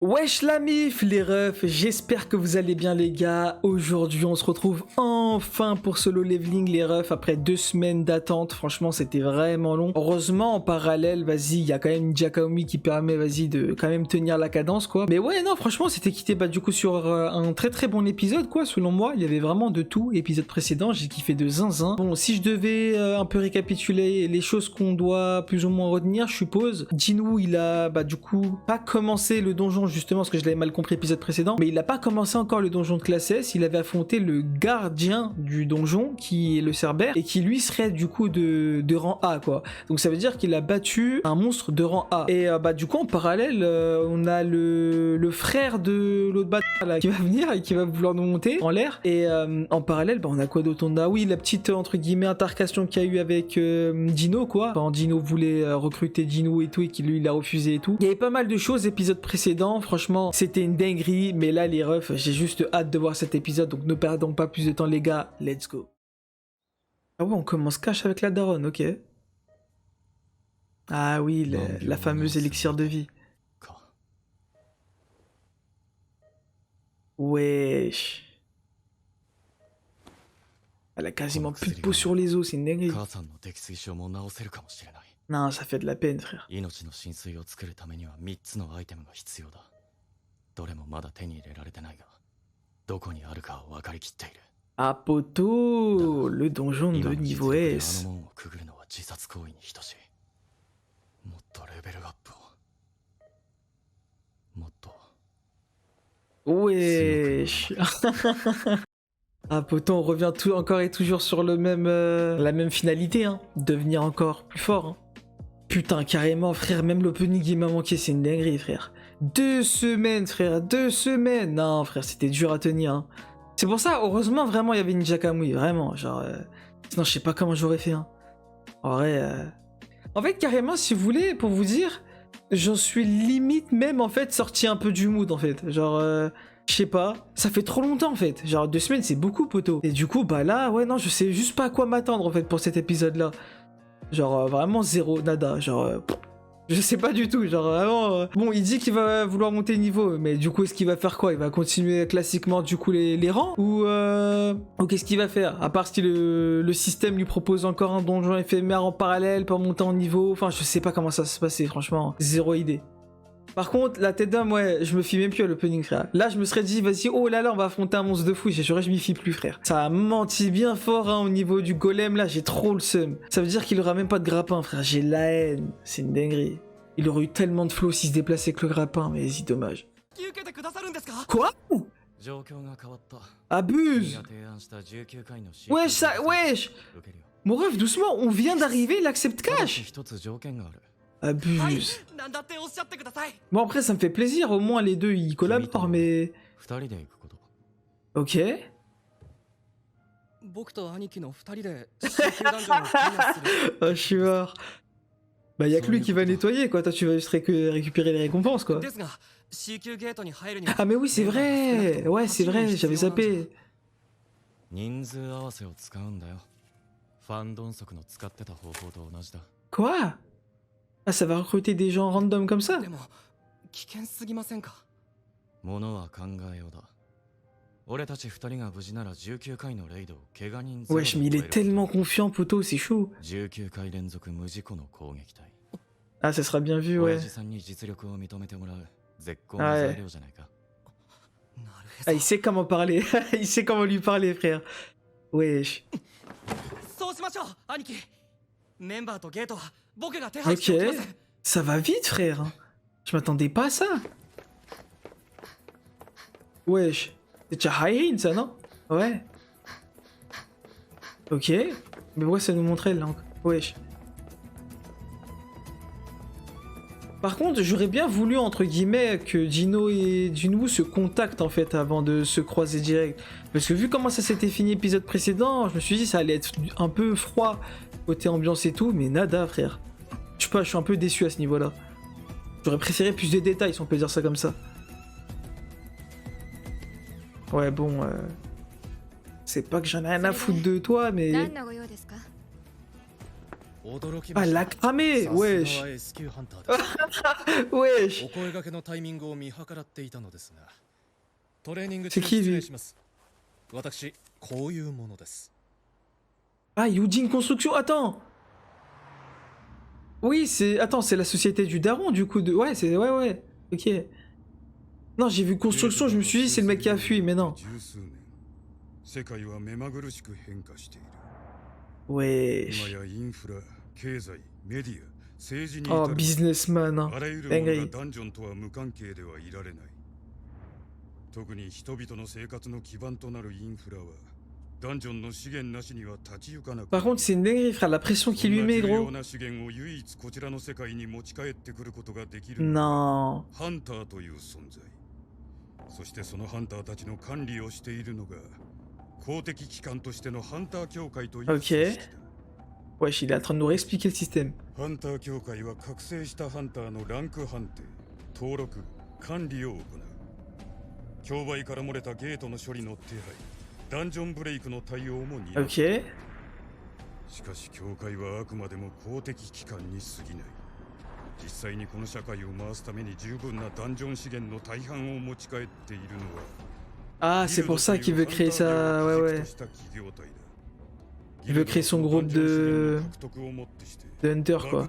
Wesh la mif les refs, j'espère que vous allez bien les gars. Aujourd'hui on se retrouve enfin pour solo leveling les refs après 2 semaines d'attente. Franchement c'était vraiment long. Heureusement en parallèle, vas-y, il y a quand même Jakaomi qui permet, vas-y, de quand même tenir la cadence quoi. Mais ouais non franchement c'était quitté du coup sur un très bon épisode quoi selon moi. Il y avait vraiment de tout. Épisode précédent j'ai kiffé de zinzin. Bon si je devais un peu récapituler les choses qu'on doit plus ou moins retenir, je suppose. Jinwoo il a du coup pas commencé le donjon justement parce que je l'avais mal compris l'épisode précédent, mais il n'a pas commencé encore le donjon de classe S, il avait affronté le gardien du donjon qui est le Cerbère et qui lui serait du coup de rang A quoi. Donc ça veut dire qu'il a battu un monstre de rang A. Et du coup en parallèle on a le frère de l'autre bâtard là qui va venir et qui va vouloir nous monter en l'air. Et en parallèle on a quoi d'autre? On a oui la petite entre guillemets intercation qu'il y a eu avec Dino quoi. Quand Dino voulait recruter Dino et tout et qu'il lui il a refusé et tout. Il y avait pas mal de choses épisode précédent. Franchement, c'était une dinguerie, mais là, les refs, j'ai juste hâte de voir cet épisode, donc ne perdons pas plus de temps, les gars. Let's go. Ah ouais, on commence cash avec la daronne, ok. Ah oui, la fameuse élixir de vie. Wesh. Elle a quasiment plus de peau sur les os, c'est une dinguerie. Non, ça fait de la peine, frère. Ah poto, le donjon de niveau S. Wesh. Ah poto, on revient encore et toujours sur le même, la même finalité, hein. Devenir encore plus fort, hein. Putain, carrément, frère, même l'opening il m'a manqué, c'est une dinguerie, frère. 2 semaines, frère, 2 semaines. Non, frère, c'était dur à tenir, hein. C'est pour ça, heureusement, vraiment, il y avait Ninja Kamui, vraiment, genre... Sinon, je sais pas comment j'aurais fait, hein. En vrai... En fait, carrément, si vous voulez, pour vous dire, j'en suis limite même, en fait, sorti un peu du mood, en fait. Genre... Je sais pas, ça fait trop longtemps en fait, genre 2 semaines c'est beaucoup poto. Et du coup bah là, ouais non, je sais juste pas à quoi m'attendre en fait pour cet épisode là. Genre vraiment zéro, nada, genre... je sais pas du tout, genre vraiment... Bon, il dit qu'il va vouloir monter le niveau, mais du coup est-ce qu'il va faire quoi? Il va continuer classiquement du coup les rangs? Ou qu'est-ce qu'il va faire? À part si le système lui propose encore un donjon éphémère en parallèle pour monter en niveau, enfin je sais pas comment ça va se passer, franchement, zéro idée. Par contre, la tête d'homme, ouais, je me fie même plus à l'opening, frère. Là, je me serais dit, vas-y, oh là là, on va affronter un monstre de fou. J'ai juré, je m'y fie plus, frère. Ça a menti bien fort, hein, au niveau du golem, là, j'ai trop le seum. Ça veut dire qu'il aura même pas de grappin, frère. J'ai la haine. C'est une dinguerie. Il aurait eu tellement de flow s'il se déplaçait avec le grappin, mais vas-y, dommage. Quoi? Abuse. Wesh, ça, wesh. Mon ref, doucement, on vient d'arriver, il accepte cash. Abuse. Bon après ça me fait plaisir, au moins les deux ils collaborent mais... Ok. Oh je suis mort. Bah y'a que lui qui va nettoyer quoi, toi tu vas juste récupérer les récompenses quoi. Ah mais oui c'est vrai. Ouais c'est vrai, j'avais zappé. Quoi? Ah ça va recruter des gens random comme ça? Wesh mais il est tellement confiant poto, c'est chaud. Ah ça sera bien vu ouais. Ah, ouais. Ah il sait comment parler, il sait comment lui parler frère. Wesh. Ok, ça va vite frère. Je m'attendais pas à ça. Wesh, c'est déjà high ça non? Ouais. Ok, mais ouais ça nous montrait là. Wesh. Par contre, j'aurais bien voulu entre guillemets que Dino et Jinwoo se contactent en fait avant de se croiser direct. Parce que vu comment ça s'était fini l'épisode précédent, je me suis dit ça allait être un peu froid côté ambiance et tout, mais nada frère. Je sais pas, je suis un peu déçu à ce niveau-là. J'aurais préféré plus de détails si on peut dire ça comme ça. Ouais bon, c'est pas que j'en ai rien à foutre de toi, mais... Ah, l'a cramé. Wesh. さすがは SQ ハンターです。 Wesh. お声掛けのタイミングを見計らっていたのですが、トレーニング C'est 中 qui 失 lui? 礼します。私、こういうものです。 Ah, Yujin Construction. Attends. Oui, c'est. Attends, c'est la société du Daron, du coup. Ouais, c'est. Ouais, ouais. Ok. Non, j'ai vu Construction, je me suis dit, c'est le mec qui a fui, mais non. 世界は目まぐるしく変化している。 Wesh. 今やインフラ、経済、メディア、政治に Oh, 至る businessman. Hein. あらゆるものが Dinguerie. ダンジョンとは無関係ではいられない。特に人々の生活の基盤となるインフラはダンジョンの資源なしには立ち行かなくな Par る。 contre, c'est une dinguerie, frère. La pression qu'il lui met, そんな重 gros. 要な資源を唯一こちらの世界に持ち帰ってくることができる Non. ハンターという存在。そしてそのハンターたちの管理をしているのが公的機関としてのハンター協会という組織だ。 Wesh, il est en train de nous réexpliquer le système. ハンター協会は覚醒したハンターのランク判定、登録、管理を行う。競売から漏れたゲートの処理の手配、ダンジョンブレイクの対応も担う。 Ok. しかし協会はあくまでも公的機関に過ぎない。実際にこの社会を回すために十分なダンジョン資源の大半を持ち帰っているのは Ah, c'est pour ça qu'il veut créer ça. Ouais, ouais. Il veut créer son groupe de Hunter, quoi.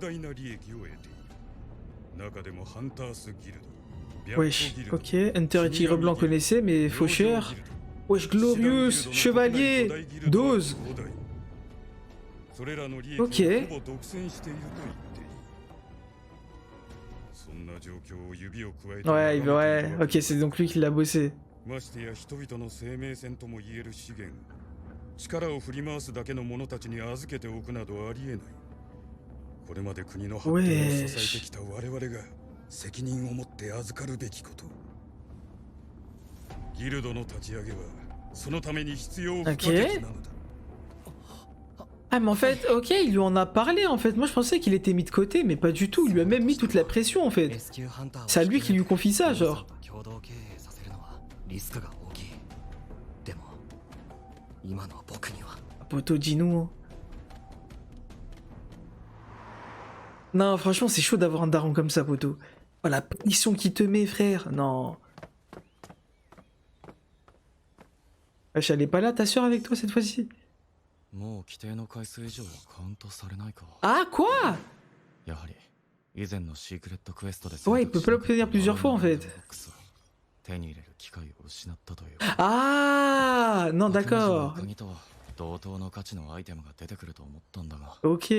Wesh, ok. Hunter et Tigre Blanc connaissaient, mais Faucheur. Wesh, Glorious, Chevalier, Dose. Ok. Ouais, ouais. Ok, c'est donc lui qui l'a bossé. ましてや人々の生命線とも言える資源、力を振り回すだけの者たちに預けておくなどありえない。これまで国の発展を支えてきた我々が責任を持って預かるべきこと。ギルドの立ち上げはそのために必要不可欠なのだ。 Ah, mais en fait, ok, il lui en a parlé en fait. Moi je pensais qu'il était mis de côté, mais pas du tout. Il lui a même mis toute la pression en fait. C'est à lui qui lui confie ça, genre. Poto, dis-nous. Non, franchement, c'est chaud d'avoir un daron comme ça, Poto. Oh, la pression qu'il te met, frère. Non. Wesh, elle est pas là, ta soeur, avec toi cette fois-ci? Ah, quoi? Ouais, il peut pas l'obtenir plusieurs fois en fait. Ah, non, d'accord. Ok.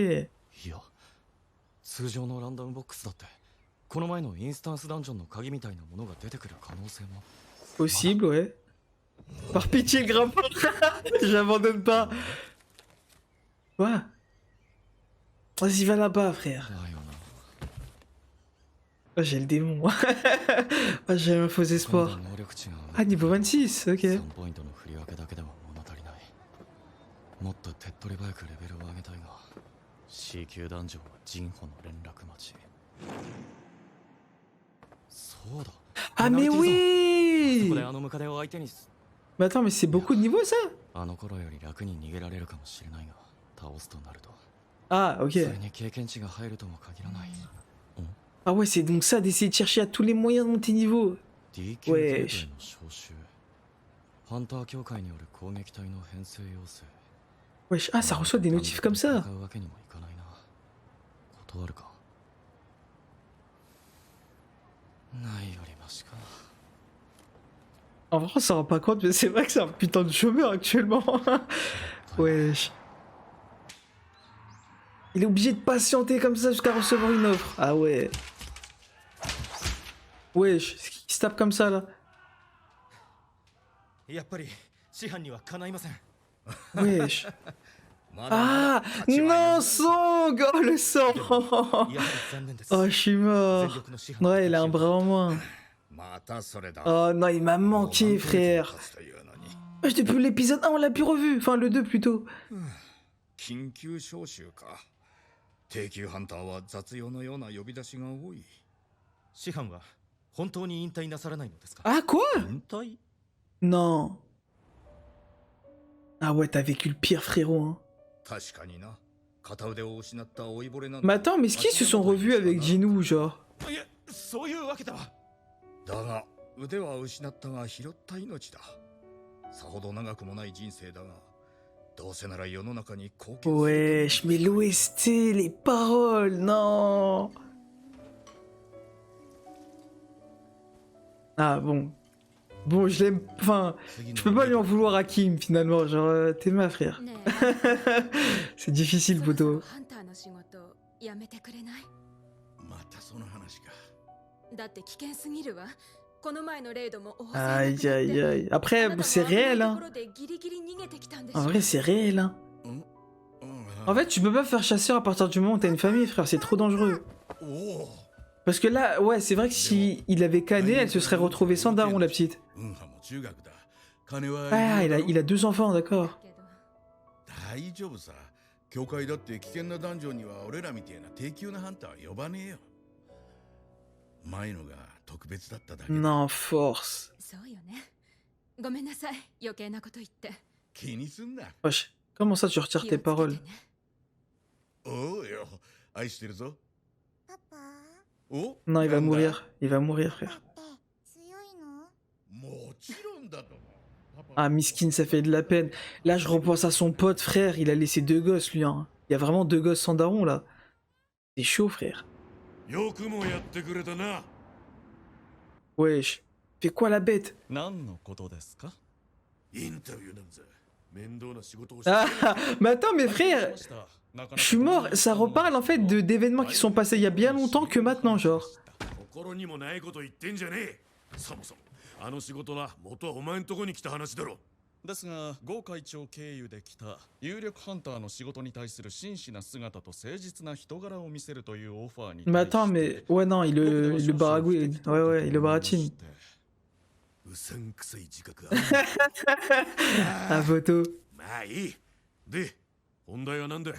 通常のランダムボックスだってこの前のインスタンスダンジョンの鍵みたいなものが出てくる可能性も Possible, ouais. Par pitié, le grimpeur. J'abandonne pas. Quoi? Vas-y, va là-bas, frère. Oh, j'ai le démon. Oh, j'ai un faux espoir. Ah, niveau 26, ok. 3ポイントの振り分けだけでは物足りない。もっと手っ取り早くレベルを上げたいが C 級ダンジョンはジンホの連絡待ち。そうだ。 Ah, mais oui! ここであのムカデを相手に Mais attends, mais c'est beaucoup de niveaux ça? あの頃より楽に逃げられるかもしれないが倒すとなると Ah, そ ok. れに経験値が入るとも限らない。 Ah ouais, c'est donc ça d'essayer de chercher à tous les moyens de monter niveau. D 級ゲートへの招集。ハンター協会による攻撃隊の編成要請。 Wesh, ah, ça reçoit des notifs comme ça. 戦うわけにもいかないな。断るか。ないよりマシか。 En vrai, on s'en rend pas compte, mais c'est vrai que c'est un putain de chômeur actuellement. Wesh. Il est obligé de patienter comme ça jusqu'à recevoir une offre. Ah ouais. Wesh, il se tape comme ça là. やっぱり師範にはかないません。 Wesh. Ah non, sang. Oh le sang. Oh, je suis mort. Ouais, il a un bras en moins. Oh non, il m'a manqué, frère. Wesh, depuis l'épisode 1, on l'a plus revu. Enfin, le 2 plutôt. 緊急招集か。低級ハンターは雑用のような呼び出しが多い。師範は本当に引退なさらないのですか？ Ah quoi? 引退？ Non. Ah ouais, t'as vécu le pire, frérot. Hein. 確かにな。Mais attends, mais est-ce qu'ils se sont revus avec Jinou, genre? いやそういうわけだわ。だが腕は失ったが拾った命だ。さほど長くもない人生だが、どうせなら世の中に貢献する。 Wesh, mais l'OST, les paroles, non. Ah bon. Bon, je l'aime. Enfin, je peux pas lui en vouloir à Kim finalement. Genre, t'es ma frère. ね C'est difficile, え、そろそろ Poto. ハンターの仕事やめてくれない？またその話か。だって危険すぎるわ。この前のレイドも大勢 Aïe, 亡くなって aïe, aïe. あ Après, なたも c'est 危ない réel, と hein. ころでギリギリ逃げてきたんでしょ？ En vrai, c'est réel, hein. En fait, tu peux pas faire chasseur à partir du moment où t'as une famille, frère. C'est trop dangereux. おお。 Parce que là, ouais, c'est vrai que si il avait canné, elle se serait retrouvée sans daron, la petite. うんはも中学だ。金は Ah, il a 2 enfants, d'accord. けど大丈夫さ。教会だって危険なダンジョンには俺らみたいな低級なハンターは呼ばねえよ。前のが特別だっただけで。 Non, force. そうよね。ごめんなさい。余計なこと言って。気にすんな。 Wesh, comment ça tu retires 気を tes つけて paroles? ね。おうよ。愛してるぞ。パパ、お Non, il va なんだ mourir. Il va mourir, パ frère. パって強いの？もちろんだと。 Ah, Miskin, ça fait de la peine. Là, je repense à son pote, frère. Il a laissé 2 gosses, lui. Hein. Il y a vraiment 2 gosses sans daron, là. C'est chaud, frère. よくもやってくれたな。 Wesh. Fais quoi, la bête? 何のことですか？インタビューなんざ面倒な仕事をして。 Ah, mais attends, mes frères. Je suis mort. Ça reparle, en fait, d'événements qui sont passés il y a bien longtemps que maintenant, genre. 心にもないこと言ってんじゃねえ。そもそもあの仕事な元はお前んとこに来た話だろ。ですが、ゴ会長経由で来た有力ハンターの仕事に対する真摯な姿と誠実な人柄を見せるというオファーに。 Mais attends, mais. Ouais, non, il le baragouine. Ouais, ouais, il le baratine. うさんくさい自覚 Ah, photo. まあいい。で、本題はなんだ。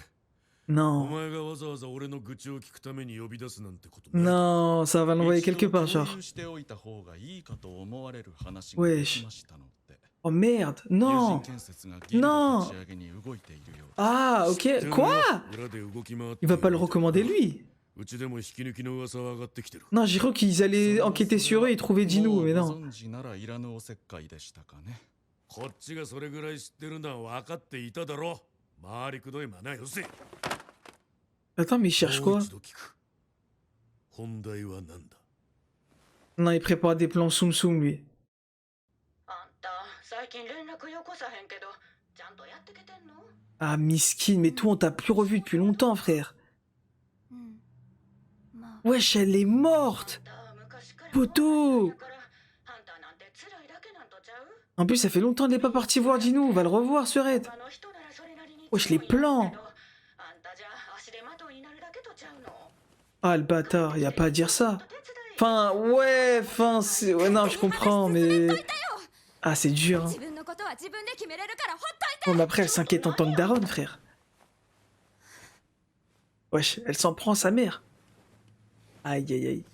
お Non. 前がわざわざ俺の愚痴を聞くために呼び出すなんてことない。 Non, ça va l'envoyer quelque part, genre. 共有しておいた方がいいかと思われる話ができましたので。 Oh merde. 友 Non. 人建設がギルド立ち上げに動いているようです。 Ah, ok. Quoi? 裏で動き回って Il va pas le recommander, lui. うちでも引き抜きの噂は上がってきてる。 Non, j'ai cru qu'ils allaient enquêter sur eux et trouver Jinou, mais もう non. ご存知ならいらぬおせっかいでしたかね。こっちがそれぐらい知ってるのは分かっていただろう。回りくどいまなよせ。 Attends, mais il cherche もう quoi? 一度聞く。本題は何だ。 Non, il prépare des plans soum soum, lui. あんた、最近連絡よこさへんけど、ちゃんとやってけてんの？ Ah, Miskin, mais toi, on t'a plus revu depuis longtemps, frère. うん。まあ、 Wesh, elle est morte. あんた昔から Poto. だからハンターなんて辛いだけなんとちゃう？ En plus, ça fait longtemps qu'elle n'est pas partie voir Jinou. On va le revoir, ce raid. 他の人ならそれなりに Wesh, les plans. あんたじゃ足手まといになるだけとちゃうの。 Ah, le bâtard, y a pas à dire ça. Enfin, ouais, enfin, c'est... Ouais, non, je comprends, mais... Ah, c'est dur, hein. 自分のことは自分で決めれるからほっといて。 Bon, mais après, elle s'inquiète en tant que daronne, frère. Wesh, elle s'en prend à sa mère. Aïe, aïe, aïe.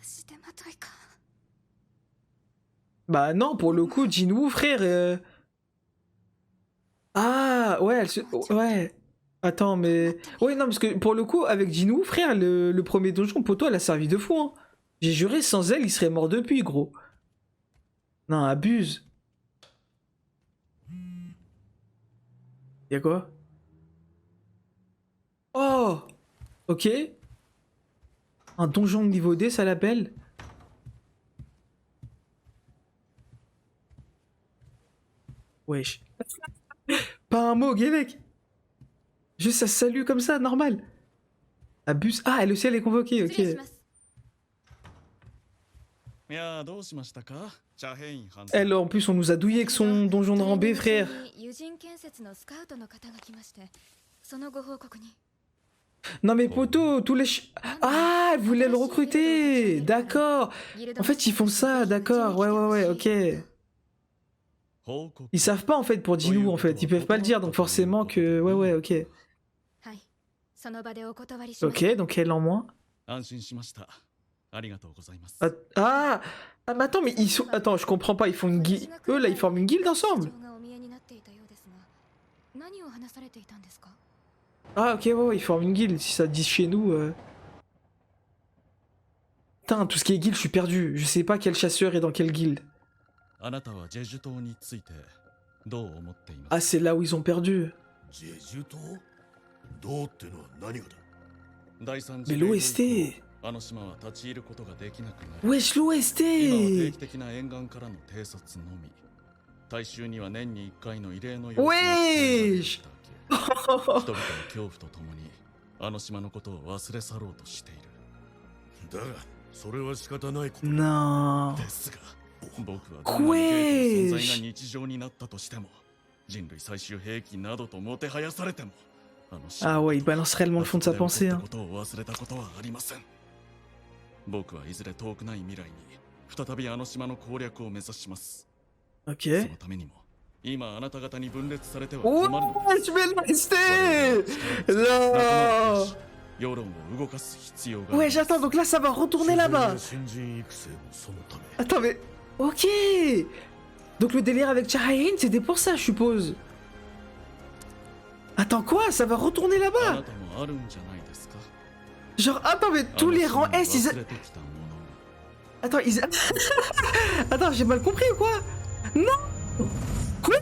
足手まといか。 Bah non, pour le coup, Jinou, frère... Ah, ouais, elle se... Ouais. Attends, mais... Ouais, non, parce que pour le coup, avec Jinou, frère, le premier donjon, Poto, elle a servi de fou, hein. J'ai juré, sans elle, il serait mort depuis, gros. Non, abuse. Y'a quoi? Oh! Ok. Un donjon de niveau D, ça l'appelle? Wesh. Pas un mot, Guélec. Juste ça se salue comme ça, normal. Abuse. Ah, elle aussi, elle est convoquée, 失礼し ok. ます。いやーどうしましたか？チャヘインハン Elle, en plus, on nous a douillé avec son donjon de rambé, frère. 友人建設のスカウトの方が来まして、そのご報告に。 Non mais poto, tous les... Ah, elle voulait le recruter. D'accord. En fait, ils font ça, d'accord. Ouais, ouais, ouais, ok. 報告 Ils savent pas, en fait, pour Jinou, en fait. Ils peuvent pas le dire, donc forcément que... Ouais, ouais, ok. はい。その場でお断りします。 Ok, donc elle en moins. 安心しました。ありがとうございます。 Ah, ah, ah, mais attends, mais ils sont... Attends, je comprends pas, ils font une guilde... Eux, là, ils forment une guilde ensemble. 社長がお見えになっていたようですが、何何を話されていたんですか？ Ah, ok, ouais, ils forment une guilde. Si ça dit chez nous. Putain, tout ce qui est guilde, je suis perdu. Je sais pas quel chasseur est dans quelle guilde. あなたはジェジュ島についてどう思っています Ah, c'est là où ils ont perdu. ジェジュ島どうってのは何がだ。第三 Mais 次米軍以 l'OST 降あの島は立ち入ることができなくなり Wesh, 今は定 l'OST 期的な沿岸からの偵察のみ大衆には年に1回の異例の様子がWesh 人々の恐怖とともにあの島のことを忘れ去ろうとしているだがそれは仕方ないことだ。 Non. ですが僕はどんなにゲートの存在が日常になったとしても人類最終兵器などともてはやされてもあの島 Ah ouais, il balance réellement le fond de sa pensée. あそこで起こったことを忘れたことはありません僕はいずれ遠くない未来に再びあの島の攻略を目指します Ok. そのためにも今あなた方に分裂されては Oh, 困るのです je vais le rester 仲間を Non 増やし世論を動かす必要があり Ouais, ます j'attends, donc là ça va retourner là-bas. 新人育成もそのため。 Attends, mais... Ok. Donc le délire avec Chahain, c'était pour ça, je suppose. Attends, quoi? Ça va retourner あな là-bas? たもあるんじゃないですか Genre, attends, mais tous les rangs S, ils... 忘れてきたものが Attends, ils... Attends, j'ai mal compris ou quoi? Non! Quoi?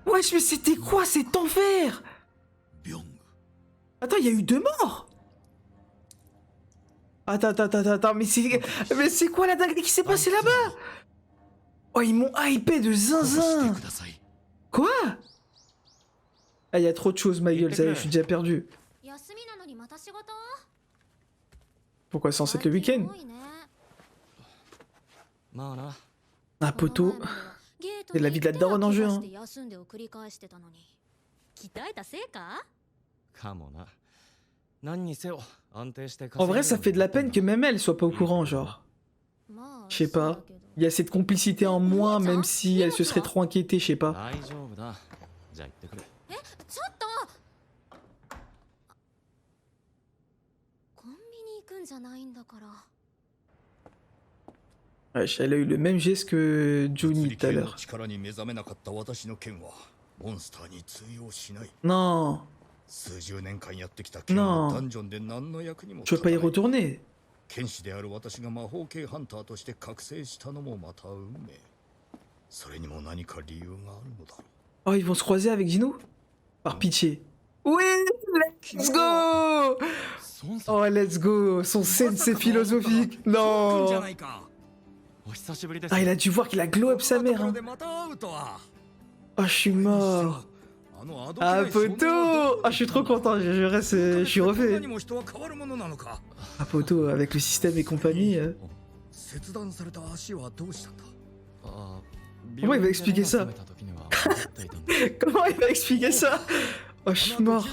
Wesh, mais c'était quoi cet enfer? ビョング。 Attends, il y a eu 2 morts? Attends, mais c'est quoi la dinguerie qui s'est passée là-bas? Oh, ils m'ont hypé de して zinzin! ください Quoi? Ah, il y a trop de choses, ma gueule, ça y est, je suis déjà perdu. 休みなのにまた仕事？ Pourquoi c'est censé être le week-end? 多いね。まあな Ah, poteau. で la vie de la daronne en jeu, hein. 休んでを繰り返してたのに。鍛えたせいか？かもな何にせよ安定して En vrai, ça fait de la peine que même elle soit pas au courant, genre. まあ、 Je sais pas. そうだけど Il y a cette complicité en moins, même si elle se serait trop inquiétée, je sais pas. 大丈夫だじゃあ行ってくれちょっと。コンビニ行くんじゃないんだから。 Wesh, elle a eu le même geste que Johnny tout à 物理系の l'heure. 力に目覚めなかった私の剣はモンスターに通用しない。 Non, 数十年間やってきた剣はダンジョンで何の役にも je veux pas y 立たない。 retourner. 剣士である私が魔法系ハンターとして覚醒したのもまた運命。それにも何か理由があるのだろう。 Oh, ils vont se croiser avec Dino? Par pitié. Oui, let's go! 孫さん Oh, let's go! Son scène, c'est philosophique. Non! お久しぶりです Ah, il a dû voir qu'il a glow up sa mère. Hein. Oh, je suis mort. Ah, poteau! Ah, je suis trop content. Je reste, je suis refait. Ah, poteau, avec le système et compagnie. 切断された足はどうしたんだ。 あ Comment il va expliquer ça? 病院で目を覚めた時には戻っていたんです Comment il va expliquer ça? Oh, je suis mort.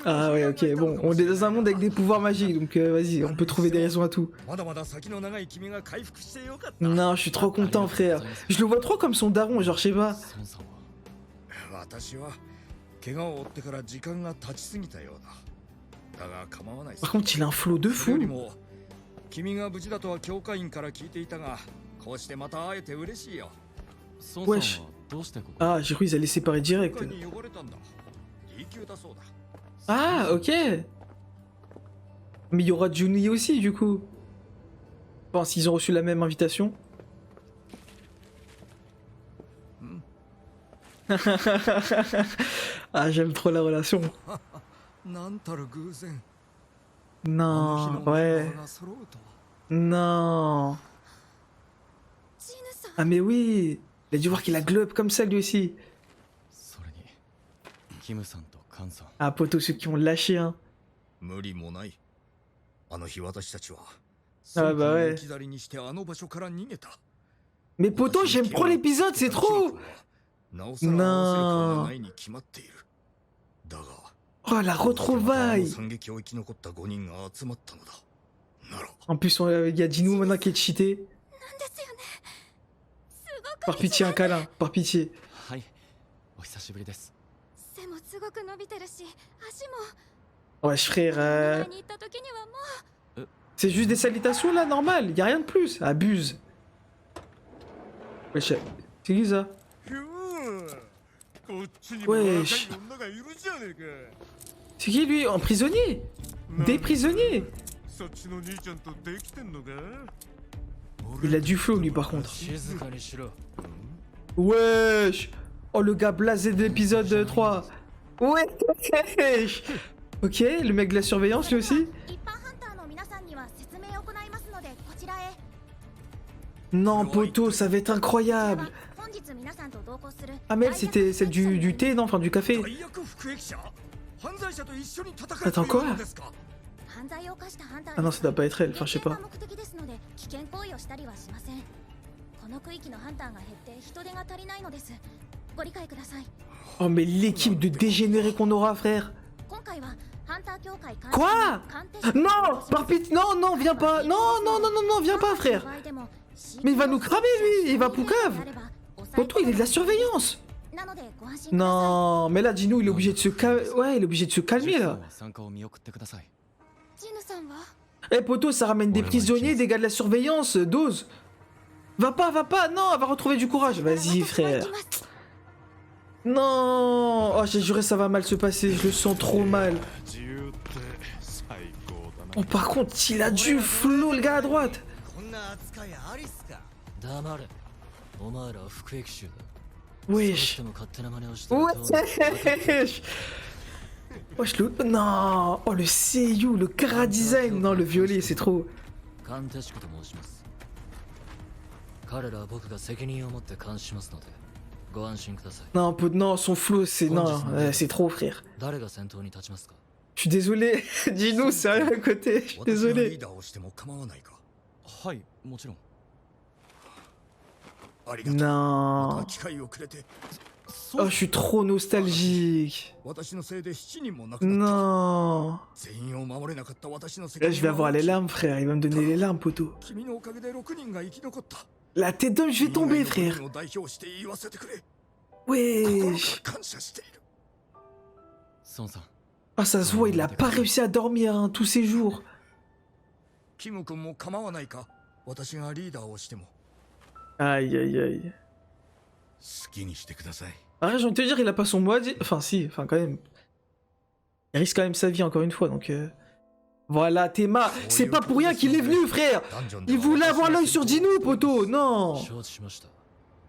Ah ouais, ok, bon, on est dans un monde avec des pouvoirs magiques, donc vas-y, on peut trouver des raisons à tout. Non, je suis trop content, frère. Je le vois trop comme son daron, genre, je sais pas. 孫さんは私は怪我を負ってから時間が経ちすぎたようだ。だが構わない。 Par contre, il a un flow de それよ fou. りも君が無事だとは教会員から聞いていたが、こうしてまた会えて嬉しいよ。孫さんはどうしてここ Ah, j'ai cru qu'ils allaient séparer direct. 他に呼ばれたんだ。D級だそうだ。 Ah, ok. Mais il y aura Juni aussi, du coup. Enfin, s'ils ont reçu la même invitation. Ah, j'aime trop la relation. なんたる偶然。 Non, ouais. が揃うとは。 Non. ジヌさん。 Ah, mais oui. Il a dû voir qu'il a glow up comme ça, lui aussi. それにキムさんとカンさん Ah, poteau, ceux qui ont lâché, hein. 無理もない。あの日私たちは。あばはい置き去りにしてあの場所から逃げた。 Mais poteau, j'aime trop l'épisode, c'est trop. なおさら合わせる顔がないに決まっている。だが。 Oh, la retrouvaille. 惨劇を生き残った5人が集まったのだ。なら。 En plus, il y a Dino maintenant qui est cheaté. なんですよね。すごく。 Par pitié, un câlin. Par pitié. はいお久しぶりです背もすごく伸びてるし、足も。 Wesh, frère. 前に行った時にはもう。 C'est juste des salutations là, normal. Y a rien de plus. Abuse. Wesh, c'est qui ça? Wesh. C'est qui lui? Un prisonnier? Des prisonniers? Il a du flow lui par contre. 静かにしろ Wesh. Oh le gars blasé de l'épisode 3. Wesh. Ok, le mec de la surveillance lui aussi. 一般ハンターの皆さんには説明を行いますのでこちらへ Non poto, ça va être incroyable. 本日皆さんと同行する Ah mais elle, c'était celle du thé, non? Enfin du café. 大役副役者犯罪者と一緒に戦う Attends, quoi? 犯罪を犯したハンター Ah non, ça doit pas être elle, enfin je sais pas. 目的ですので危険行為をしたりはしませんこの区域のハンターが減って人手が足りないのですご理解ください Oh mais l'équipe de dégénérés qu'on aura frère. 今回はハンター協会 Quoi? Non, par pitié, non, non, viens pas. Non, non, non, non, non, viens pas frère. Mais il va nous cramer lui, il va poucave. Poto, il est de la surveillance. Non, mais là, Jinu, il est obligé de se calmer. Ouais, il est obligé de se calmer là. 参加を見送ってください ジヌさんは Eh poto, ça ramène des prisonniers, des gars de la surveillance, dose. Va pas, non, elle va retrouver du courage. Vas-y frère. Non. Oh, j'ai juré ça va mal se passer, je le sens trop mal. 自由って最高だな Oh par contre, il a du flow le gars à droite. こんな扱いありっすか。黙れお前らは服役囚だ Wesh. 少しでも勝手な真似をしてると Wesh. Wesh le... Non. Oh le seiyuu, le cara design. Non, le violet, c'est trop. カンテシクと申します彼らは僕が責任を持って監視しますのでご安心ください Non, non, son flow, c'est... Non, c'est trop frère. 誰が先頭に立ちますか Je suis désolé. Jinu, c'est rien à côté. Je suis 私がリ désolé. ーダーをしても構わないか。はいもちろんありがとう。ま Non. た機会をくれて。 Oh, je suis trop nostalgique. 私のせいで7人も亡くなった。 Non. 全員を守れなかった私の責 Là, 任 je vais は avoir les larmes, frère. Il va me donner les larmes, poto. 君のおかげで6人が生き残った。 La tête d'homme, je vais tomber, 君以 frère. 外の6人を代表して言わせてくれ。 Wesh. 感謝している。孫さん Ah, ça se voit, il a pas réussi à dormir hein, tous ces jours. キム君も構わないか。私がリーダーをしても。 Aïe, aïe, aïe. 好きにしてください Arrête, j'ai envie de te dire, il a pas son mot à dire. Enfin, si, enfin, quand même. Il risque quand même sa vie, encore une fois, donc... Voilà, Théma. C'est pas pour rien qu'il est venu, frère. Il voulait avoir l'œil sur Jinu, poto. Non. 承知しました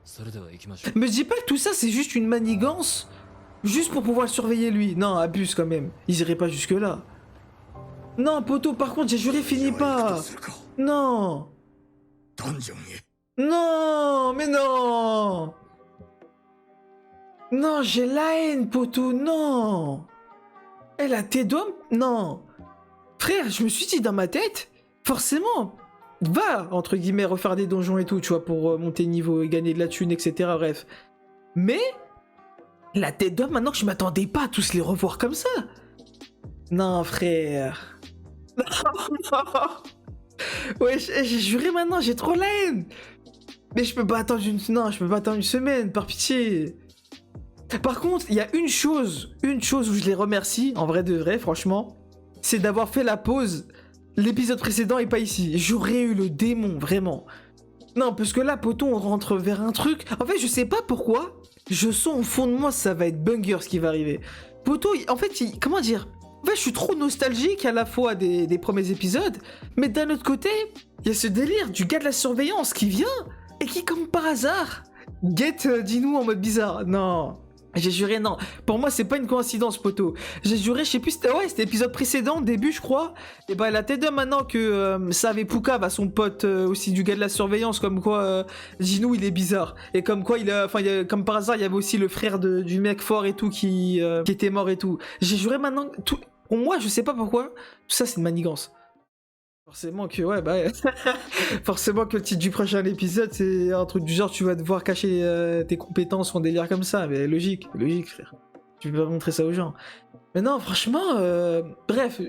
それでは行きましょう Me dis pas que tout ça, c'est juste une manigance. Juste pour pouvoir le surveiller, lui. Non, abuse quand même. Ils iraient pas jusque-là. Non, poto, par contre, j'ai juré, finis pas. Non. ダンジョンへ。 Non, mais non. Non, j'ai la haine, poto, non. Elle a tes d'homme? Non. Frère, je me suis dit dans ma tête, forcément, va, entre guillemets, refaire des donjons et tout, tu vois, pour monter niveau et gagner de la thune, etc. Bref. Mais, la tête d'homme, maintenant que je m'attendais pas à tous les revoir comme ça. Non, frère. Ouais, j'ai juré maintenant, j'ai trop la haine. Mais je peux pas attendre une... Non, je peux pas attendre une semaine, par pitié. Par contre, il y a une chose où je les remercie, en vrai de vrai, franchement, c'est d'avoir fait la pause. L'épisode précédent est pas ici. J'aurais eu le démon, vraiment. Non, parce que là, poton, on rentre vers un truc. En fait, je sais pas pourquoi. Je sens au fond de moi, ça va être banger ce qui va arriver. Poto, en fait, comment dire? En fait, je suis trop nostalgique à la fois des premiers épisodes, mais d'un autre côté, il y a ce délire du gars de la surveillance qui vient et qui, comme par hasard, get Jinu en mode bizarre. Non. J'ai juré, non. Pour moi, c'est pas une coïncidence, poto. J'ai juré, je sais plus, c'était l'épisode précédent, début, je crois. Et bah, la tête d'homme, maintenant que ça avait Poucave à son pote aussi du gars de la surveillance, comme quoi Jinu, il est bizarre. Et comme quoi, comme par hasard, il y avait aussi le frère du mec fort et tout qui était mort et tout. J'ai juré maintenant, tout. Pour moi, je sais pas pourquoi, tout ça, c'est une manigance. Forcément que, ouais, bah... forcément que le titre du prochain épisode, c'est un truc du genre, tu vas devoir cacher tes compétences en délire comme ça. Mais logique, frère. Tu peux pas montrer ça aux gens. Mais non, franchement, bref,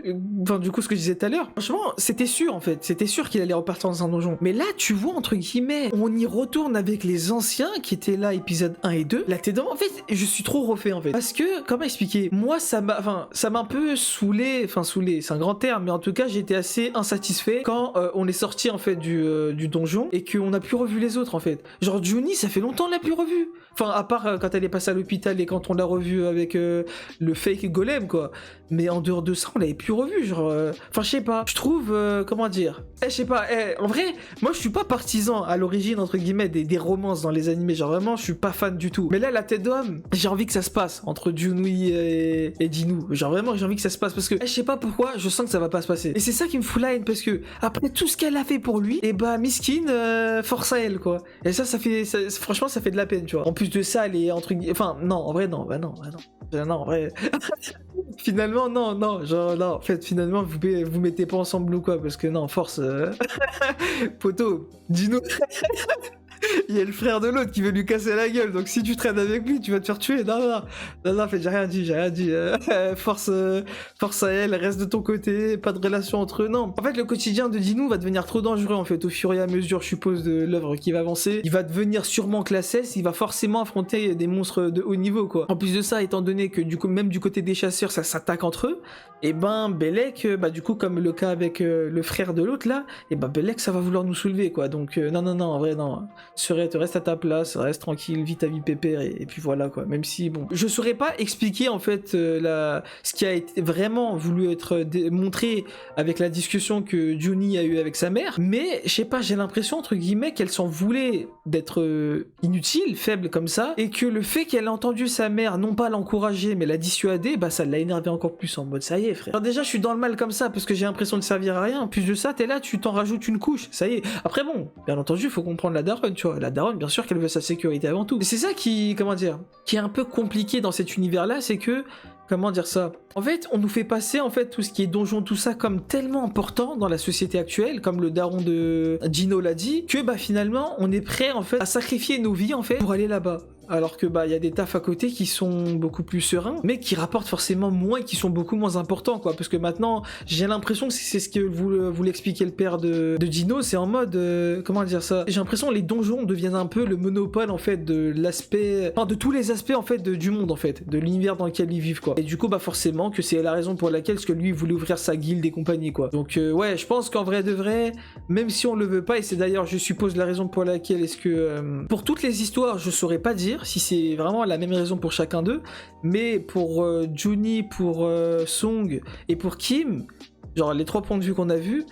enfin, du coup, ce que je disais tout à l'heure, franchement, c'était sûr, en fait. C'était sûr qu'il allait repartir dans un donjon. Mais là, tu vois, entre guillemets, on y retourne avec les anciens qui étaient là, épisode 1 et 2. La tête d'homme, en fait, je suis trop refait, en fait. Parce que, comment expliquer? Moi, ça m'a un peu saoulé, enfin, saoulé, c'est un grand terme, mais en tout cas, j'ai été assez insatisfait quand on est sorti, en fait, du donjon et qu'on a plus revu les autres, en fait. Genre, Juni, ça fait longtemps qu'on l'a plus revu. Enfin, à part quand elle est passée à l'hôpital et quand on l'a revue avec le fake golem, quoi. Mais en dehors de ça, on l'avait plus revu, genre... Enfin, je sais pas. Je trouve... comment dire je sais pas. En vrai, moi, je suis pas partisan, à l'origine, entre guillemets, des romances dans les animés. Genre, vraiment, je suis pas fan du tout. Mais là, La Tête d'Homme, j'ai envie que ça se passe entre Junui et Jinu. Genre, vraiment, j'ai envie que ça se passe parce que... je sais pas pourquoi, je sens que ça va pas se passer. Et c'est ça qui me fout la haine parce que, après tout ce qu'elle a fait pour lui, et bah, Miskin, force à elle, quoi. Et ça fait... franchement, ça fait de la peine, tu vois. En plus de ça, elle est entre guillemets... Enfin, non, en vrai, non. Non, en vrai... Finalement, non, genre, non, en fait, finalement, vous mettez pas ensemble ou quoi, parce que non, force... Poto, dis-nous... Il y a le frère de l'autre qui veut lui casser la gueule, donc si tu traînes avec lui, tu vas te faire tuer. Non, en fait, j'ai rien dit. Force à elle, reste de ton côté, pas de relation entre eux. Non, en fait, le quotidien de Dinou va devenir trop dangereux, en fait, au fur et à mesure, je suppose, de l'œuvre qui va avancer. Il va devenir sûrement classesse, il va forcément affronter des monstres de haut niveau, quoi. En plus de ça, étant donné que, du coup, même du côté des chasseurs, ça s'attaque entre eux, et ben, Belek, bah, du coup, comme le cas avec le frère de l'autre, là, et ben, Belek, ça va vouloir nous soulever, quoi. Donc, non, en vrai, non. Reste à ta place, reste tranquille, vis ta vie pépère et puis voilà quoi. Même si bon, je saurais pas expliquer en fait ce qui a été vraiment voulu être montré avec la discussion que Juni a eu avec sa mère, mais je sais pas, j'ai l'impression entre guillemets qu'elle s'en voulait d'être inutile, faible comme ça, et que le fait qu'elle a entendu sa mère non pas l'encourager mais la dissuader, bah ça l'a énervé encore plus en mode ça y est frère. Alors déjà je suis dans le mal comme ça parce que j'ai l'impression de servir à rien. En plus de ça, t'es là, tu t'en rajoutes une couche, ça y est. Après bon, bien entendu, faut comprendre la daronne, tu vois. La daronne, bien sûr qu'elle veut sa sécurité avant tout. Et c'est ça qui, comment dire, qui est un peu compliqué dans cet univers-là, c'est que, comment dire ça, en fait, on nous fait passer en fait tout ce qui est donjon, tout ça comme tellement important dans la société actuelle, comme le daron de Gino l'a dit, que bah finalement, on est prêt en fait à sacrifier nos vies en fait pour aller là-bas. Alors que bah il y a des tafs à côté qui sont beaucoup plus sereins, mais qui rapportent forcément moins et qui sont beaucoup moins importants quoi. Parce que maintenant j'ai l'impression que c'est ce que voulait expliquer le père de Gino, c'est en mode comment dire ça. J'ai l'impression que les donjons deviennent un peu le monopole en fait de l'aspect, enfin de tous les aspects en fait du monde en fait, de l'univers dans lequel ils vivent quoi. Et du coup bah forcément que c'est la raison pour laquelle ce que lui voulait ouvrir sa guilde et compagnie quoi. Donc ouais je pense qu'en vrai de vrai, même si on le veut pas, et c'est d'ailleurs je suppose la raison pour laquelle est-ce que pour toutes les histoires je saurais pas dire si c'est vraiment la même raison pour chacun d'eux, mais pour Juni, pour Song et pour Kim, genre les trois points de vue qu'on a vus,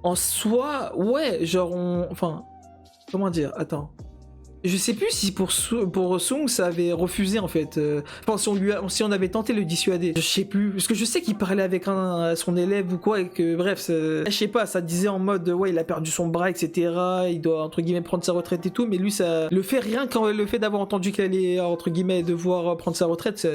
en soi, ouais, genre enfin, comment dire, attends. Je sais plus si pour Song ça avait refusé en fait. Enfin, si on avait tenté de le dissuader. Je sais plus. Parce que je sais qu'il parlait avec son élève ou quoi et que bref, je sais pas, ça disait en mode ouais il a perdu son bras etc. Il doit entre guillemets prendre sa retraite et tout. Mais lui ça le fait rien quand le fait d'avoir entendu qu'elle allait entre guillemets devoir prendre sa retraite,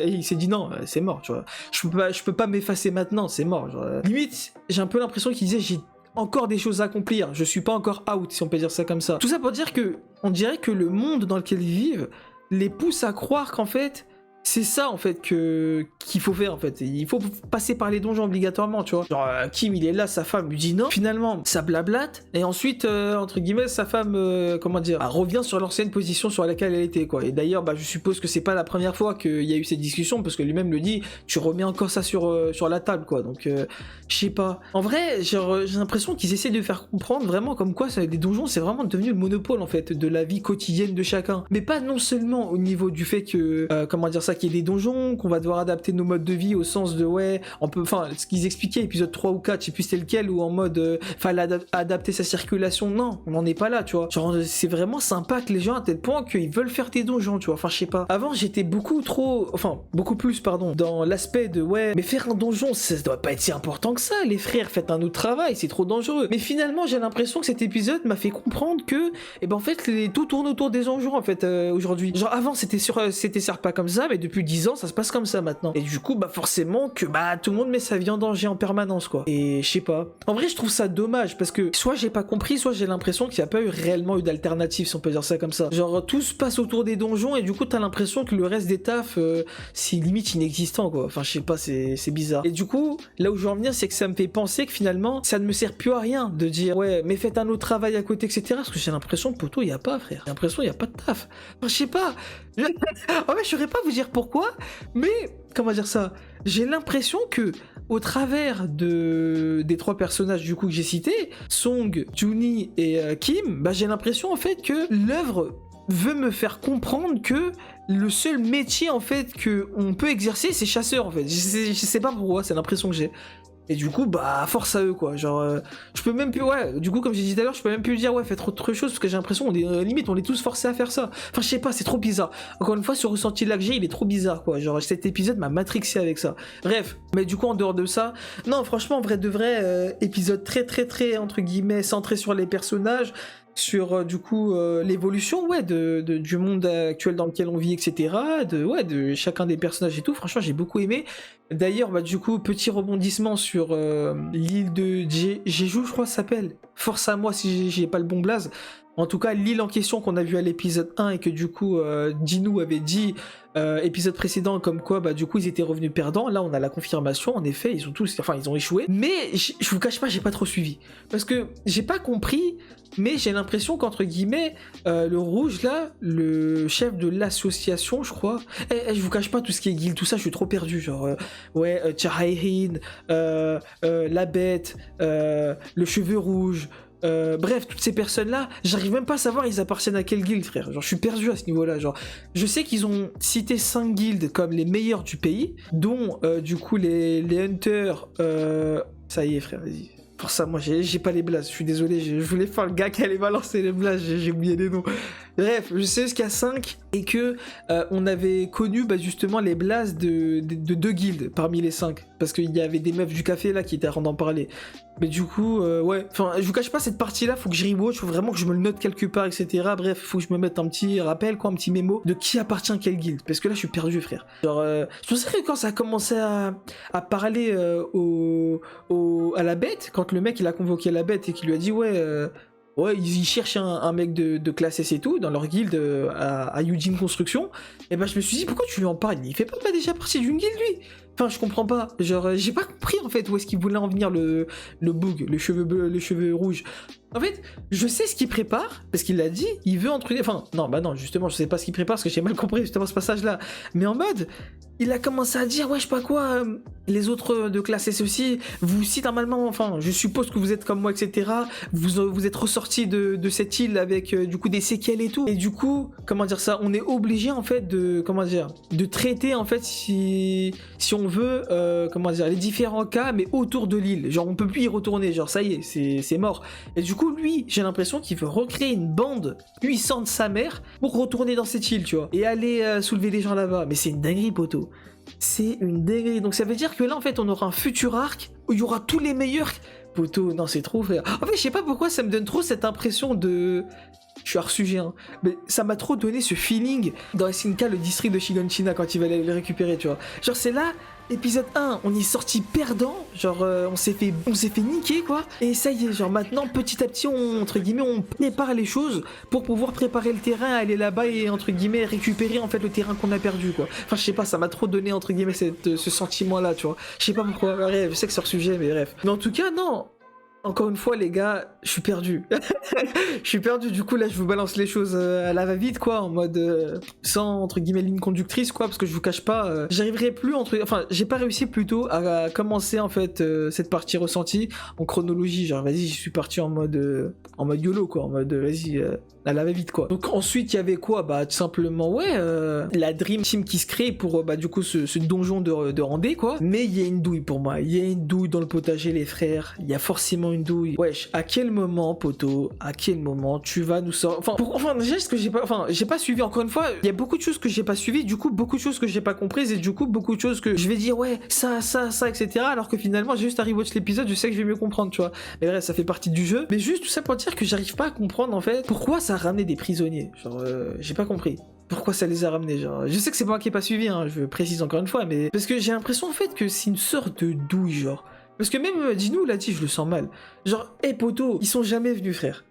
il s'est dit non c'est mort tu vois. Je peux pas m'effacer maintenant, c'est mort. Genre, limite j'ai un peu l'impression qu'il disait j'ai encore des choses à accomplir, je suis pas encore out si on peut dire ça comme ça. Tout ça pour dire que on dirait que le monde dans lequel ils vivent les pousse à croire qu'en fait c'est ça en fait qu'il faut faire en fait. Il faut passer par les donjons obligatoirement, tu vois. Genre Kim il est là, sa femme lui dit non. Finalement ça blablate et ensuite entre guillemets sa femme comment dire, elle revient sur l'ancienne position sur laquelle elle était quoi. Et d'ailleurs bah je suppose que c'est pas la première fois qu'il y a eu cette discussion parce que lui-même le dit, tu remets encore ça sur la table quoi. Donc je sais pas. En vrai genre j'ai l'impression qu'ils essaient de faire comprendre vraiment comme quoi des donjons c'est vraiment devenu le monopole en fait de la vie quotidienne de chacun. Mais pas non seulement au niveau du fait que comment dire ça, qu'il y ait des donjons, qu'on va devoir adapter nos modes de vie au sens de ouais, on peut, enfin ce qu'ils expliquaient épisode 3 ou 4, je sais plus c'était lequel, ou en mode fallait adapter sa circulation, non, on n'en est pas là, tu vois. Genre c'est vraiment sympa que les gens à tel point qu'ils veulent faire des donjons, tu vois. Enfin je sais pas. Avant j'étais beaucoup plus pardon, dans l'aspect de ouais, mais faire un donjon ça doit pas être si important que ça, les frères, faites un autre travail, c'est trop dangereux. Mais finalement j'ai l'impression que cet épisode m'a fait comprendre que et ben en fait tout tourne autour des donjons en fait aujourd'hui. Genre avant c'était certes pas comme ça, mais depuis 10 ans ça se passe comme ça maintenant. Et du coup bah forcément que bah tout le monde met sa vie en danger en permanence quoi. Et je sais pas. En vrai je trouve ça dommage parce que soit j'ai pas compris, soit j'ai l'impression qu'il y a pas réellement eu d'alternative si on peut dire ça comme ça. Genre tout se passe autour des donjons et du coup t'as l'impression que le reste des tafs c'est limite inexistant quoi. Enfin je sais pas, c'est bizarre. Et du coup là où je veux en venir c'est que ça me fait penser que finalement ça ne me sert plus à rien de dire ouais mais faites un autre travail à côté etc. Parce que j'ai l'impression que poto y a pas frère. J'ai l'impression y a pas de taf. Enfin, je sais pas. En fait je saurais pas vous dire pourquoi, mais comment dire ça, j'ai l'impression que au travers des trois personnages du coup que j'ai cités, Song, Juni et Kim, bah j'ai l'impression en fait que l'œuvre veut me faire comprendre que le seul métier en fait que on peut exercer, c'est chasseur en fait. Je sais pas pourquoi, c'est l'impression que j'ai. Et du coup, bah, force à eux, quoi. Genre, je peux même plus, ouais, du coup, comme j'ai dit tout à l'heure, je peux même plus dire, ouais, faites autre chose, parce que j'ai l'impression, on est, limite, on est tous forcés à faire ça. Enfin, je sais pas, c'est trop bizarre. Encore une fois, ce ressenti-là que j'ai, il est trop bizarre, quoi. Genre, cet épisode m'a matrixé avec ça. Bref, mais du coup, en dehors de ça, non, franchement, en vrai de vrai, épisode très, entre guillemets, centré sur les personnages, sur du coup l'évolution ouais du monde actuel dans lequel on vit, etc., de chacun des personnages et tout. Franchement, j'ai beaucoup aimé. D'ailleurs, bah du coup, petit rebondissement sur l'île de Jeju, je crois que ça s'appelle. Force à moi si j'ai pas le bon blaze. En tout cas, l'île en question qu'on a vu à l'épisode 1 et que du coup Jin-woo avait dit épisode précédent comme quoi bah du coup ils étaient revenus perdants. Là on a la confirmation, en effet ils ont échoué. Mais je vous cache pas, j'ai pas trop suivi parce que j'ai pas compris. Mais j'ai l'impression qu'entre guillemets le rouge là, le chef de l'association je crois, je vous cache pas tout ce qui est guild, tout ça je suis trop perdu, genre Chahaehin, la bête, le cheveu rouge. Bref, toutes ces personnes-là, j'arrive même pas à savoir ils appartiennent à quelle guilde, frère. Genre, je suis perdu à ce niveau-là. Genre, je sais qu'ils ont cité 5 guildes comme les meilleures du pays, dont du coup les Hunters. Ça y est, frère, vas-y. Pour ça, moi, j'ai pas les blazes. Je suis désolé, je voulais faire le gars qui allait balancer les blazes, j'ai oublié les noms. Bref, je sais qu'il y a 5 et que on avait connu bah, justement les blazes de 2 guildes parmi les 5. Parce qu'il y avait des meufs du café là qui étaient en d'en parler. Mais du coup, ouais, enfin, je vous cache pas cette partie-là, faut que je rewatch, faut vraiment que je me le note quelque part, etc. Bref, faut que je me mette un petit rappel, quoi, un petit mémo de qui appartient à quelle guilde. Parce que là, je suis perdu, frère. Genre, je pensais que quand ça a commencé à parler à la bête, quand le mec il a convoqué la bête et qu'il lui a dit, ouais, ils cherchent un mec de classe S et tout, dans leur guilde à Eugene Construction, et ben je me suis dit, pourquoi tu lui en parles? Il fait pas déjà partie d'une guilde, lui? Enfin, je comprends pas. Genre, j'ai pas compris, en fait, où est-ce qu'il voulait en venir, le boug, le cheveu bleu, le cheveu rouge. En fait, je sais ce qu'il prépare, parce qu'il l'a dit, il veut entre... Enfin, non, justement, je sais pas ce qu'il prépare, parce que j'ai mal compris, justement, ce passage-là. Mais en mode, il a commencé à dire, ouais, je sais pas quoi, les autres de classe S aussi, vous si normalement, enfin, je suppose que vous êtes comme moi, etc., vous êtes ressortis de cette île avec, du coup, des séquelles et tout. Et du coup, comment dire ça, on est obligé, en fait, de traiter, en fait, si on veut, les différents cas, mais autour de l'île. Genre, on peut plus y retourner, genre, ça y est, c'est mort. Et du coup, lui, j'ai l'impression qu'il veut recréer une bande puissante de sa mère pour retourner dans cette île, tu vois, et aller soulever les gens là-bas. Mais c'est une dinguerie, poteau. C'est une dinguerie. Donc ça veut dire que là, en fait, on aura un futur arc où il y aura tous les meilleurs. Poteau, non, c'est trop, frère. En fait, je sais pas pourquoi ça me donne trop cette impression de... Je suis hors sujet, hein. Mais ça m'a trop donné ce feeling dans SNK, le district de Shiganshina, quand il va les récupérer, tu vois. Genre, c'est là, épisode 1, on est sorti perdant, genre, on s'est fait niquer, quoi. Et ça y est, genre, maintenant, petit à petit, entre guillemets, on prépare les choses pour pouvoir préparer le terrain, aller là-bas et, entre guillemets, récupérer, en fait, le terrain qu'on a perdu, quoi. Enfin, je sais pas, ça m'a trop donné, entre guillemets, ce sentiment-là, tu vois. Je sais pas pourquoi, bref, je sais que c'est hors sujet, mais bref. Mais en tout cas, non. Encore une fois, les gars, je suis perdu. Je suis perdu, du coup, là, je vous balance les choses à la va-vite, quoi, en mode sans, entre guillemets, ligne conductrice, quoi, parce que je vous cache pas, j'arriverai plus, enfin, j'ai pas réussi plutôt à commencer, en fait, cette partie ressentie en chronologie. Genre, vas-y, je suis parti en mode YOLO, quoi, en mode, vas-y, à la va-vite, quoi. Donc, ensuite, il y avait quoi? Bah, tout simplement, la Dream Team qui se crée pour, bah, du coup, ce donjon de Randé, quoi. Mais il y a une douille pour moi. Il y a une douille dans le potager, les frères. Il y a forcément une douille. Wesh, à quel moment, poteau, à quel moment tu vas nous sortir... Enfin, déjà, ce que j'ai pas suivi, encore une fois, il y a beaucoup de choses que j'ai pas suivies, du coup, beaucoup de choses que j'ai pas comprises, et du coup, beaucoup de choses que je vais dire, ouais, ça, etc., alors que finalement, j'ai juste à rewatch l'épisode, je sais que je vais mieux comprendre, tu vois. Mais bref, ça fait partie du jeu. Mais juste tout ça pour dire que j'arrive pas à comprendre, en fait, pourquoi ça a ramené des prisonniers. Genre, j'ai pas compris. Pourquoi ça les a ramenés, genre. Je sais que c'est moi qui ai pas suivi, hein, je précise encore une fois, mais... Parce que j'ai l'impression, en fait, que c'est une sorte de douille, genre. Parce que même Jin-woo l'a dit, je le sens mal. Genre, hey poto, ils sont jamais venus, frère.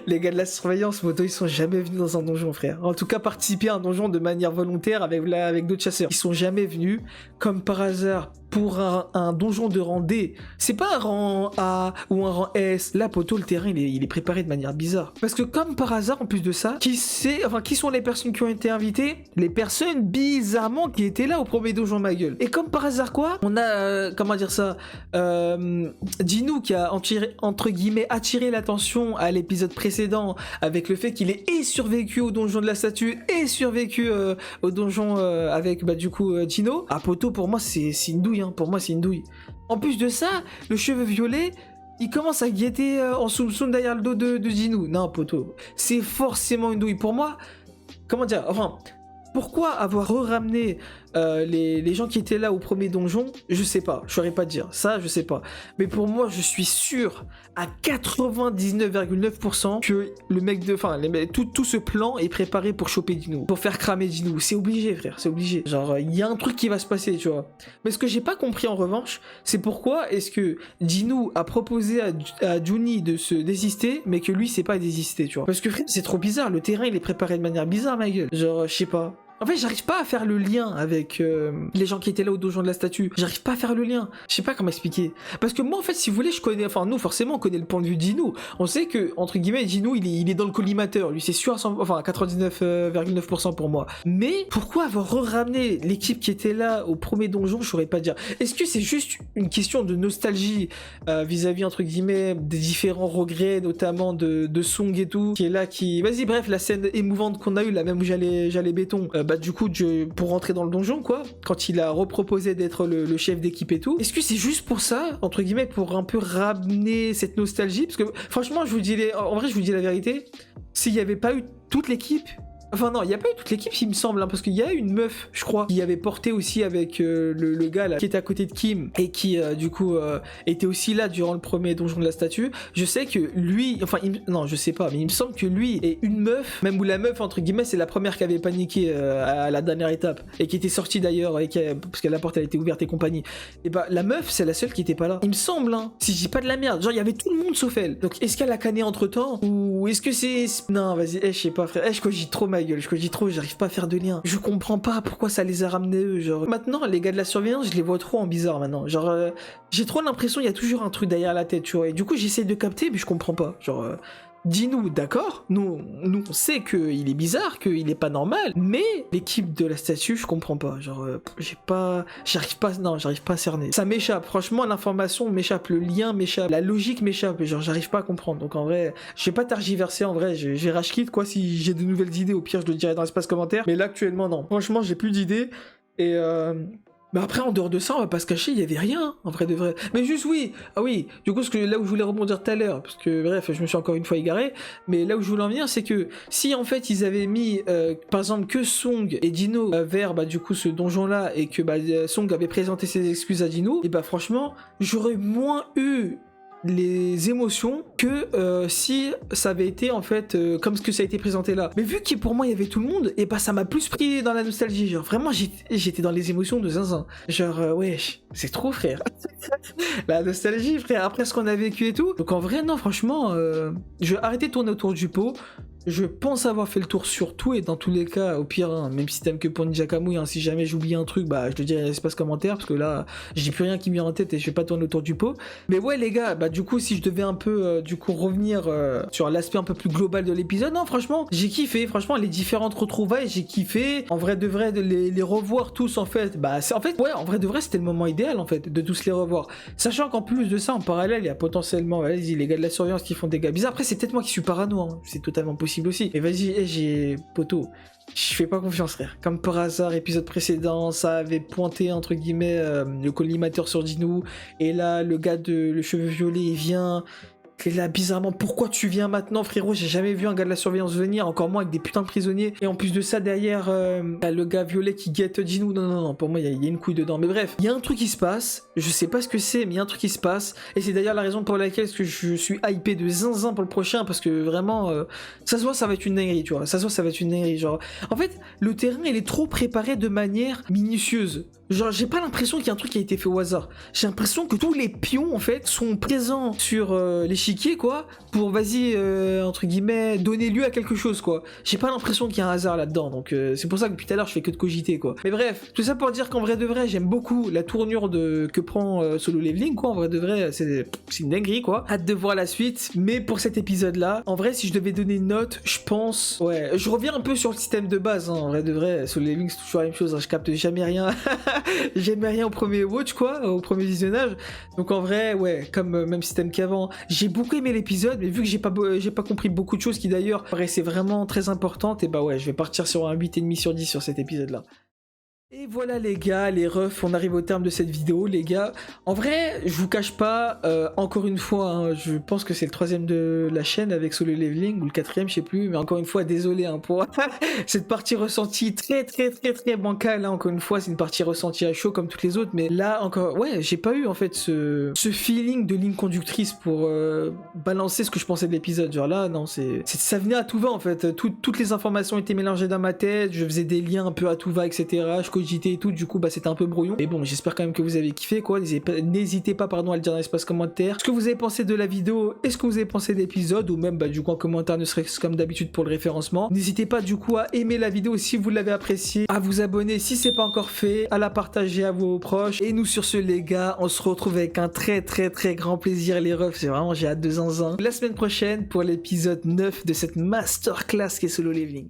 Les gars de la surveillance, poto, ils sont jamais venus dans un donjon, frère. En tout cas, participer à un donjon de manière volontaire avec d'autres chasseurs. Ils sont jamais venus. Comme par hasard, pour un donjon de rang D. C'est pas un rang A ou un rang S. Là, poto, le terrain, il est préparé de manière bizarre. Parce que comme par hasard, en plus de ça, qui sont les personnes qui ont été invitées? Les personnes, bizarrement, qui étaient là au premier donjon, ma gueule. Et comme par hasard, quoi? On a, comment dire ça, Jinwoo qui a, entre guillemets, attiré l'attention à l'épisode précédent avec le fait qu'il ait survécu au donjon de la statue et survécu au donjon avec, bah, du coup, Gino. Ah, poto, pour moi, c'est une douille, hein. Pour moi, c'est une douille. En plus de ça, le cheveu violet, il commence à guetter en soum-soum derrière le dos de Jinwoo. Non, poto, c'est forcément une douille. Pour moi, comment dire, enfin, pourquoi avoir ramené les gens qui étaient là au premier donjon? Je sais pas, je saurais pas dire. Ça, je sais pas. Mais pour moi, je suis sûr à 99,9% que le mec de... Enfin, tout ce plan est préparé pour choper Jinwoo, pour faire cramer Jinwoo. C'est obligé, frère, c'est obligé. Genre, il y a un truc qui va se passer, tu vois. Mais ce que j'ai pas compris en revanche, c'est pourquoi est-ce que Jinwoo a proposé à Juni de se désister, mais que lui, c'est pas désisté, tu vois. Parce que, frère, c'est trop bizarre. Le terrain, il est préparé de manière bizarre, ma gueule. Genre, je sais pas. En fait, j'arrive pas à faire le lien avec les gens qui étaient là au donjon de la statue. J'arrive pas à faire le lien. Je sais pas comment expliquer. Parce que moi, en fait, si vous voulez, je connais... Enfin, nous, forcément, on connaît le point de vue de Jinwoo. On sait que, entre guillemets, Jinwoo, il est dans le collimateur. Lui, c'est sûr à 100... Enfin, à 99,9% pour moi. Mais pourquoi avoir ramené l'équipe qui était là au premier donjon? Je saurais pas dire. Est-ce que c'est juste une question de nostalgie vis-à-vis, entre guillemets, des différents regrets, notamment de Song et tout, qui est là, qui... Vas-y, bref, la scène émouvante qu'on a eue, là, même où j'allais béton. Bah, du coup, pour rentrer dans le donjon, quoi, quand il a reproposé d'être le chef d'équipe et tout, est-ce que c'est juste pour ça, entre guillemets, pour un peu ramener cette nostalgie? Parce que, franchement, je vous dis la vérité, s'il n'y avait pas eu toute l'équipe... Enfin non, il n'y a pas eu toute l'équipe, il me semble, hein, parce qu'il y a une meuf, je crois, qui avait porté aussi avec le gars là, qui était à côté de Kim, et qui, du coup, était aussi là durant le premier donjon de la statue. Je sais que lui, enfin, non, je sais pas, mais il me semble que lui est une meuf, même où la meuf, entre guillemets, c'est la première qui avait paniqué à la dernière étape, et qui était sortie d'ailleurs, parce que la porte, elle était ouverte et compagnie. Et bah, la meuf, c'est la seule qui était pas là. Il me semble, hein, si je dis pas de la merde, genre, il y avait tout le monde sauf elle. Donc, est-ce qu'elle a canné entre-temps, ou est-ce que c'est... Non, vas-y, je sais pas, frère, je cogite trop ma gueule, je cogite trop, j'arrive pas à faire de lien. Je comprends pas pourquoi ça les a ramenés eux, genre. Maintenant, les gars de la surveillance, je les vois trop en bizarre maintenant. Genre, j'ai trop l'impression qu'il y a toujours un truc derrière la tête, tu vois. Et du coup, j'essaie de capter, mais je comprends pas. Genre, dis-nous, d'accord, nous on sait qu'il est bizarre, qu'il est pas normal, mais l'équipe de la statue, je comprends pas. Genre, j'arrive pas à cerner. Ça m'échappe, franchement, l'information m'échappe, le lien m'échappe, la logique m'échappe, genre, j'arrive pas à comprendre. Donc, en vrai, je vais pas tergiverser, en vrai, j'ai rage quit, quoi, si j'ai de nouvelles idées, au pire, je le dirai dans l'espace commentaire, mais là, actuellement, non. Franchement, j'ai plus d'idées, et mais après, en dehors de ça, on va pas se cacher, il y avait rien, en vrai de vrai. Mais juste, oui, ah oui, du coup, là où je voulais rebondir tout à l'heure, parce que, bref, je me suis encore une fois égaré, mais là où je voulais en venir, c'est que si, en fait, ils avaient mis, par exemple, que Song et Jinwoo vers, bah, du coup, ce donjon-là, et que, bah, Song avait présenté ses excuses à Jinwoo, et bah, franchement, j'aurais moins eu les émotions que si ça avait été en fait comme ce que ça a été présenté là. Mais vu que pour moi il y avait tout le monde, et bah ça m'a plus pris dans la nostalgie. Genre vraiment j'étais dans les émotions de zinzin. Genre wesh, c'est trop frère. La nostalgie frère, après ce qu'on a vécu et tout. Donc en vrai non franchement, je vais arrêter de tourner autour du pot. Je pense avoir fait le tour sur tout, et dans tous les cas, au pire, hein, même si t'aimes que pour Ninja Kamui, hein, si jamais j'oublie un truc, bah je te dirai dans l'espace commentaire, parce que là, j'ai plus rien qui me vient en tête et je vais pas tourner autour du pot. Mais ouais les gars, bah du coup, si je devais un peu, du coup, revenir sur l'aspect un peu plus global de l'épisode, non franchement, j'ai kiffé, franchement, les différentes retrouvailles, j'ai kiffé. En vrai de vrai, de les revoir tous en fait, bah en fait, ouais, en vrai de vrai, c'était le moment idéal en fait, de tous les revoir. Sachant qu'en plus de ça, en parallèle, il y a potentiellement, vas-y, les gars de la surveillance qui font des gars bizarres. Après, c'est peut-être moi qui suis parano, hein. C'est totalement possible aussi. Et vas-y, j'ai poteau. Je fais pas confiance, frère. Comme par hasard, épisode précédent, ça avait pointé, entre guillemets, le collimateur sur Jinwoo. Et là, le gars le cheveu violet, il vient. Et là, bizarrement, pourquoi tu viens maintenant, frérot? J'ai jamais vu un gars de la surveillance venir, encore moins avec des putains de prisonniers. Et en plus de ça, derrière, le gars violet qui guette Jinwoo. Non, pour moi, il y a une couille dedans. Mais bref, il y a un truc qui se passe. Je sais pas ce que c'est, mais il y a un truc qui se passe. Et c'est d'ailleurs la raison pour laquelle je suis hypé de zinzin pour le prochain, parce que vraiment, ça se voit, ça va être une dinguerie, tu vois. Ça se voit, ça va être une dinguerie. Genre, en fait, le terrain, il est trop préparé de manière minutieuse. Genre, j'ai pas l'impression qu'il y a un truc qui a été fait au hasard. J'ai l'impression que tous les pions, en fait, sont présents sur les chiquier, quoi, pour, vas-y, entre guillemets, donner lieu à quelque chose, quoi. J'ai pas l'impression qu'il y a un hasard là-dedans, donc c'est pour ça que depuis tout à l'heure, je fais que de cogiter, quoi. Mais bref, tout ça pour dire qu'en vrai de vrai, j'aime beaucoup la tournure que prend Solo Leveling, quoi. En vrai de vrai, c'est une dinguerie, quoi. Hâte de voir la suite, mais pour cet épisode-là, en vrai, si je devais donner une note, je pense, ouais, je reviens un peu sur le système de base, hein. En vrai de vrai, Solo Leveling, c'est toujours la même chose, hein. Je capte jamais rien, jamais rien au premier watch, quoi, au premier visionnage. Donc en vrai, ouais, comme même système qu'avant. J'ai beaucoup aimé l'épisode, mais vu que j'ai pas compris beaucoup de choses qui d'ailleurs paraissaient vraiment très importantes, et bah ouais, je vais partir sur un 8,5 sur 10 sur cet épisode-là. Et voilà les gars, les refs, on arrive au terme de cette vidéo les gars. En vrai, je vous cache pas, encore une fois, hein, je pense que c'est le 3e de la chaîne avec Solo Leveling, ou le 4e, je sais plus, mais encore une fois, désolé hein, pour cette partie ressentie très bancale, hein, encore une fois, c'est une partie ressentie à chaud comme toutes les autres, mais là encore, ouais, j'ai pas eu en fait ce feeling de ligne conductrice pour balancer ce que je pensais de l'épisode, genre là, non, ça venait à tout va en fait, toutes les informations étaient mélangées dans ma tête, je faisais des liens un peu à tout va, etc., cogité et tout, du coup bah c'était un peu brouillon, mais bon j'espère quand même que vous avez kiffé quoi. N'hésitez pas pardon à le dire dans l'espace commentaire ce que vous avez pensé de la vidéo et ce que vous avez pensé de l'épisode, ou même bah du coup en commentaire ne serait-ce comme d'habitude pour le référencement. N'hésitez pas du coup à aimer la vidéo si vous l'avez appréciée, à vous abonner si c'est pas encore fait, à la partager à vos proches, et nous sur ce les gars on se retrouve avec un très grand plaisir les refs, c'est vraiment j'ai hâte de zinzin la semaine prochaine pour l'épisode 9 de cette masterclass qui est Solo Leveling.